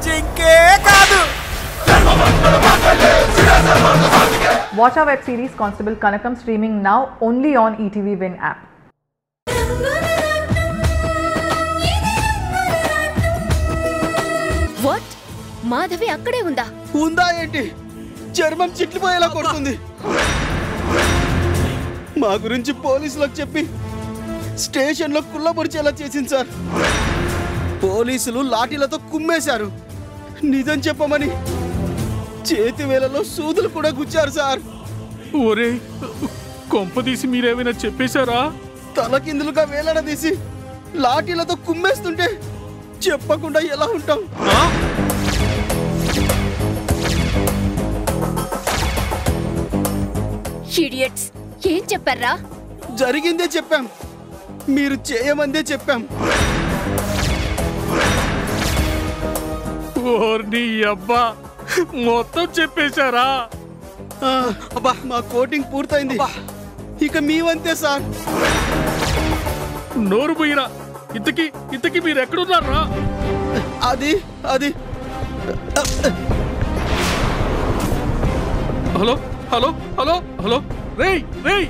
జింకే కాదు. Watch our web series Constable Kanakam streaming now only on ETV Win app. What? Madhavi అక్కడే ఉందా? ఉందా ఏంటి? చర్మం చిట్లిపోయేలా కొడుతుంది. మా గురించి పోలీసులకు చెప్పి స్టేషన్లో కుళ్ళబొరిచేలా చేసింది సార్. పోలీసులు లాఠీలతో కుమ్మేశారు. నిజం చెప్పమని చేతి వేలలో సూదులు కూడా గుచ్చారు సార్. ఒరే కొంపదీసి మీరేమైనా చెప్పేశారా? తలకిందులుగా వేలాడదీసి లాఠీలతో కుమ్మేస్తుంటే చెప్పకుండా ఎలా ఉంటాం? ఇడియట్స్, ఏం చెప్పారా? జరిగిందే చెప్పాం, మీరు చేయమందే చెప్పాం. ఓర్ని అబ్బా, మొత్తం చెప్పేశారా? అబ్బా, మా కోటింగ్ పూర్తయింది. ఇక మీ వంతే సార్. నోరు పోయిరా. ఇంతకి మీరు ఎక్కడున్నారా? అది హలో హలో హలో హలో రేయ్ రేయ్,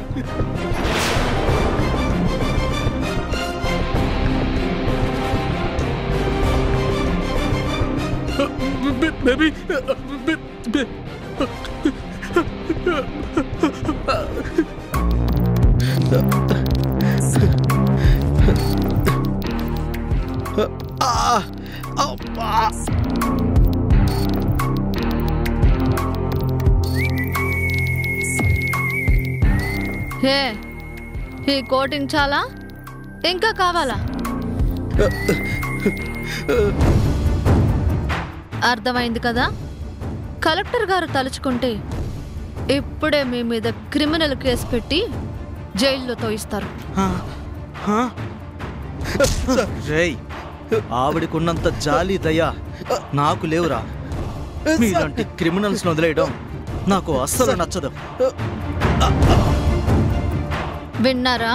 బేబీ ఈ కోటింగ్ చాలా, ఇంకా కావాలా? అర్థమైంది కదా. కలెక్టర్ గారు తలుచుకుంటే ఇప్పుడే మీ మీద క్రిమినల్ కేసు పెట్టి జైల్లో తోయిస్తారు. ఆవిడకున్నంత జాలి దయ నాకు లేవురా. మీలాంటి క్రిమినల్స్ వదిలేయడం నాకు అస్సలు నచ్చదు. విన్నారా?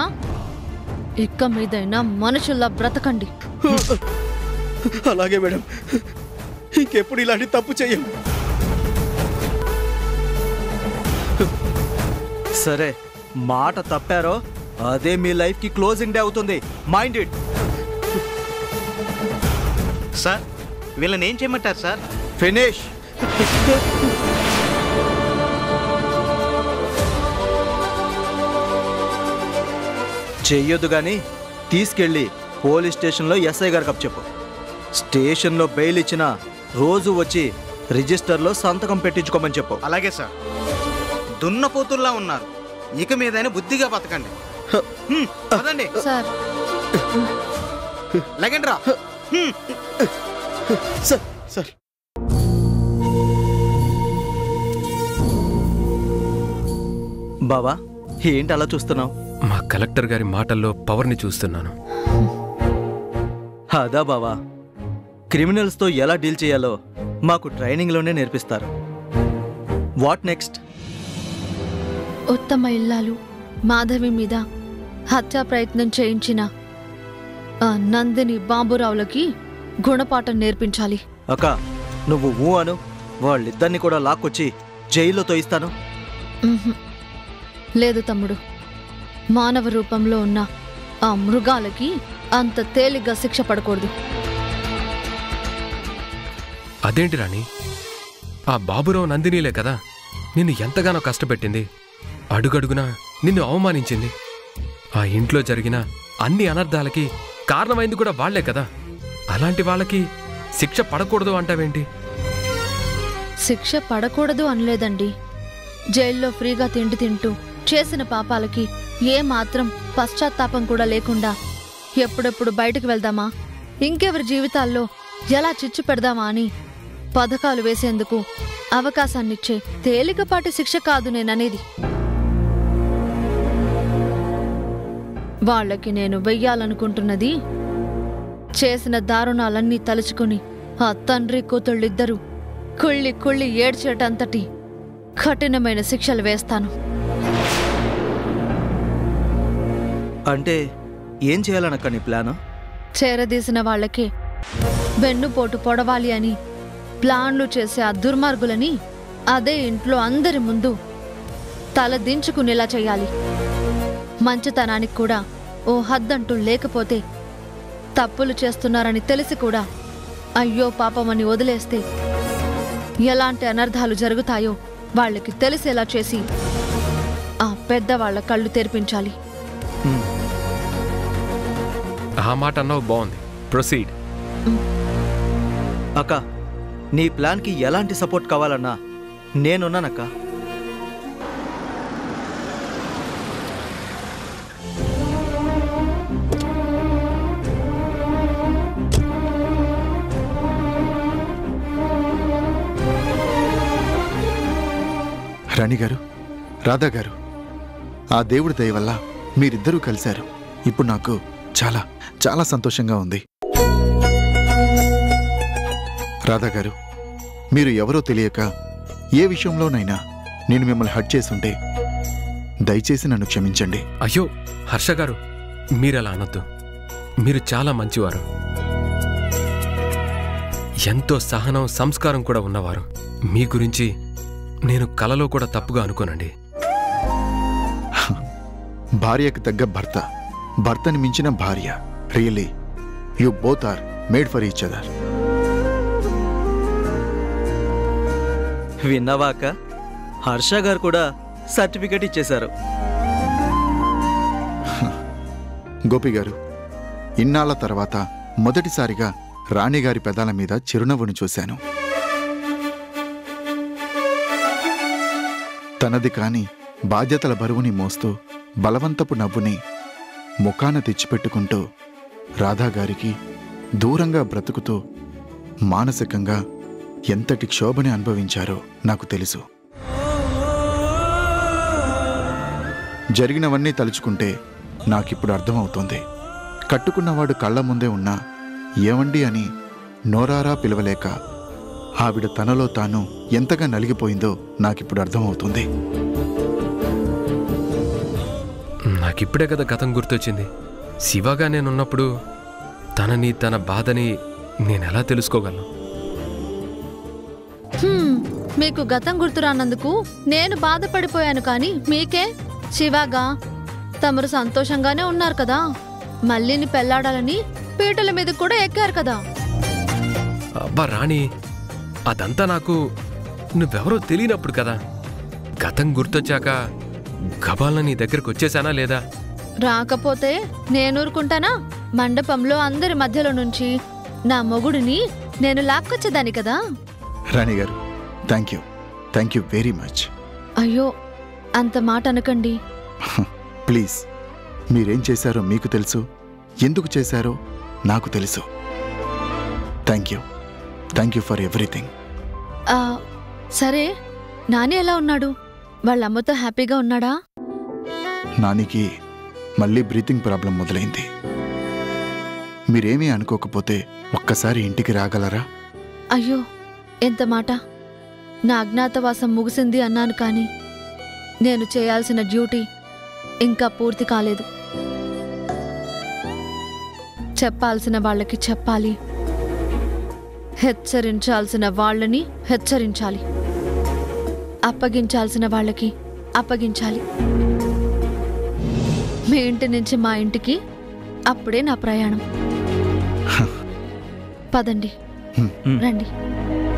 ఇక్క మీదైనా మనుషుల్లా బ్రతకండి. అలాగే మేడం, ఇంకెప్పుడు ఇలాంటి తప్పు చెయ్యం. సరే, మాట తప్పారో అదే మీ లైఫ్ కి క్లోజింగ్ డే అవుతుంది. Mind it. సార్, వీళ్ళని ఏం చేయమంటారు సార్? ఫినిష్. చెయ్యొద్దు గాని తీసుకెళ్ళి పోలీస్ స్టేషన్లో ఎస్ఐ గారికి అప్పచెప్పు. స్టేషన్లో బెయిల్ ఇచ్చిన రోజు వచ్చి రిజిస్టర్లో సంతకం పెట్టించుకోమని చెప్పు. అలాగే సార్. దున్నపోతుల్లా ఉన్నారు, ఇక మీదైనా బుద్ధిగా బతకండి. పదండి సార్. లగండి రా. సార్, బావా ఏంటి అలా చూస్తున్నావు? మా కలెక్టర్ గారి మాటల్లో పవర్ని చూస్తున్నాను. అదా బావా, క్రిమినల్స్తో ఎలా డీల్ చేయాలో మాకు ట్రైనింగ్లోనే నేర్పిస్తారు. What next? ఉత్తమ ఇల్లాలు మాధవి మీద హత్యా ప్రయత్నం చేయించిన ఆ నందిని బాబురావులకి గుణపాఠం నేర్పించాలి. అక్క, నువ్వు ఊ అను, వాళ్ళిద్దరిని కూడా లాక్కొచ్చి జైల్లో తోయిస్తాను. లేదు తమ్ముడు, మానవ రూపంలో ఉన్న ఆ మృగాలకి అంత తేలిగ్గా శిక్ష పడకూడదు. అదేంటి రాణి, ఆ బాబురావు నందినీలే కదా నిన్ను ఎంతగానో కష్టపెట్టింది, అడుగడుగునా నిన్ను అవమానించింది. ఆ ఇంట్లో జరిగిన అన్ని అనర్థాలకి కారణమైంది కూడా వాళ్లే కదా. అలాంటి వాళ్ళకి శిక్ష పడకూడదు అంటావేంటి? శిక్ష పడకూడదు అనలేదండి. జైల్లో ఫ్రీగా తిండి తింటూ చేసిన పాపాలకి ఏ మాత్రం పశ్చాత్తాపం కూడా లేకుండా ఎప్పుడెప్పుడు బయటకు వెళ్దామా, ఇంకెవరి జీవితాల్లో ఎలా చిచ్చు పెడదామా అని పథకాలు వేసేందుకు అవకాశాన్నిచ్చే తేలికపాటి శిక్ష కాదు నేననేది. వాళ్ళకి నేను వెయ్యాలనుకుంటున్నది చేసిన దారుణాలన్నీ తలుచుకుని ఆ తండ్రి కూతుళ్ళిద్దరూ కుళ్ళి కుళ్ళి ఏడ్చేటంతటి కఠినమైన శిక్షలు వేస్తాను. అంటే ఏం చేయాలనక్క నీ ప్లాను? చేరదీసిన వాళ్ళకే వెన్నుపోటు పొడవాలి అని ప్లాన్లు చేసే ఆ దుర్మార్గులని అదే ఇంట్లో అందరి ముందు తల దించుకునేలా చేయాలి. మంచితనానికి కూడా ఓ హద్దంటూ లేకపోతే, తప్పులు చేస్తున్నారని తెలిసి కూడా అయ్యో పాపమని వదిలేస్తే ఎలాంటి అనర్థాలు జరుగుతాయో వాళ్ళకి తెలిసేలా చేసి ఆ పెద్దవాళ్ల కళ్ళు తెరిపించాలి. ఆ మాట అన్నావు, బాగుంది. ప్రొసీడ్. అక్క, నీ ప్లాన్కి ఎలాంటి సపోర్ట్ కావాలన్నా నేనున్నానక్క. రాణి గారు, రాధా గారు, ఆ దేవుడి దయ వల్ల మీరిద్దరూ కలిశారు. ఇప్పుడు నాకు చాలా చాలా సంతోషంగా ఉంది. రాధా గారు, మీరు ఎవరో తెలియక ఏ విషయంలోనైనా నేను మిమ్మల్ని హర్ట్ చేసుంటే దయచేసి నన్ను క్షమించండి. అయ్యో హర్ష గారు, మీరలా అనొద్దు. మీరు చాలా మంచివారు, ఎంతో సహనం సంస్కారం కూడా ఉన్నవారు. మీ గురించి నేను కలలో కూడా తప్పుగా అనుకోనండి. భార్యకు తగ్గ భర్త, భర్తని మించిన భార్య. Really you both are made for each other. విన్నావా అక్క? హర్ష గారు కూడా సర్టిఫికెట్ ఇచ్చేశారు. గోపి గారు, ఇన్నాళ్ల తర్వాత మొదటిసారిగా రాణిగారి పెదాల మీద చిరునవ్వును చూశాను. తనది కాని బాధ్యతల బరువుని మోస్తూ బలవంతపు నవ్వుని ముఖాన తెచ్చిపెట్టుకుంటూ రాధాగారికి దూరంగా బ్రతుకుతూ మానసికంగా ఎంతటి క్షోభని అనుభవించారో నాకు తెలుసు. జరిగినవన్నీ తలుచుకుంటే నాకిప్పుడు అర్థమవుతోంది. కట్టుకున్నవాడు కళ్ల ముందే ఉన్నా ఏమండి అని నోరారా పిలవలేక ఆవిడ తనలో తాను ఎంతగా నలిగిపోయిందో నాకిప్పుడు అర్థమవుతుంది. నాకిప్పుడే కదా గతం గుర్తొచ్చింది. శివగా నేనున్నప్పుడు తనని, తన బాధని నేనెలా తెలుసుకోగలను? మీకు గతం గుర్తురానందుకు నేను బాధపడిపోయాను, కానీ మీకే? శివగా తమరు సంతోషంగానే ఉన్నారు కదా, మళ్ళీని పెళ్లాడాలని పీటల మీద కూడా ఎక్కారు కదా. అబ్బా రాణి, అదంతా నాకు నువ్వెవరో తెలియనప్పుడు కదా. గతం గుర్తొచ్చాక గబాల్న నీ దగ్గరకు వచ్చేసానా లేదా? రాకపోతే నేనూరుకుంటానా? మండపంలో అందరి మధ్యలో నుంచి నా మొగుడిని నేను లాక్కొచ్చేదాన్ని కదా. రాణి గారు, థ్యాంక్ యూ వెరీ మచ్. అయ్యో అంత మాట అనకండి. ప్లీజ్, మీరేం చేశారో మీకు తెలుసు, ఎందుకు చేశారో నాకు తెలుసు. Thank you for everything. సరే, నాని ఎలా ఉన్నాడు? వాళ్ళ అమ్మతో హ్యాపీగా ఉన్నాడా? నానికి మళ్ళీ బ్రీతింగ్ ప్రాబ్లం మొదలైంది. మీరేమీ అనుకోకపోతే ఒక్కసారి ఇంటికి రాగలరా? అయ్యో ఎంత మాట! నా అజ్ఞాతవాసం ముగిసింది అన్నాను, కానీ నేను చేయాల్సిన డ్యూటీ ఇంకా పూర్తి కాలేదు. చెప్పాల్సిన వాళ్ళకి చెప్పాలి, హెచ్చరించాల్సిన వాళ్ళని హెచ్చరించాలి, అప్పగించాల్సిన వాళ్ళకి అప్పగించాలి. మీ ఇంటి నుంచి మా ఇంటికి అప్పుడే నా ప్రయాణం. పదండి, రండి.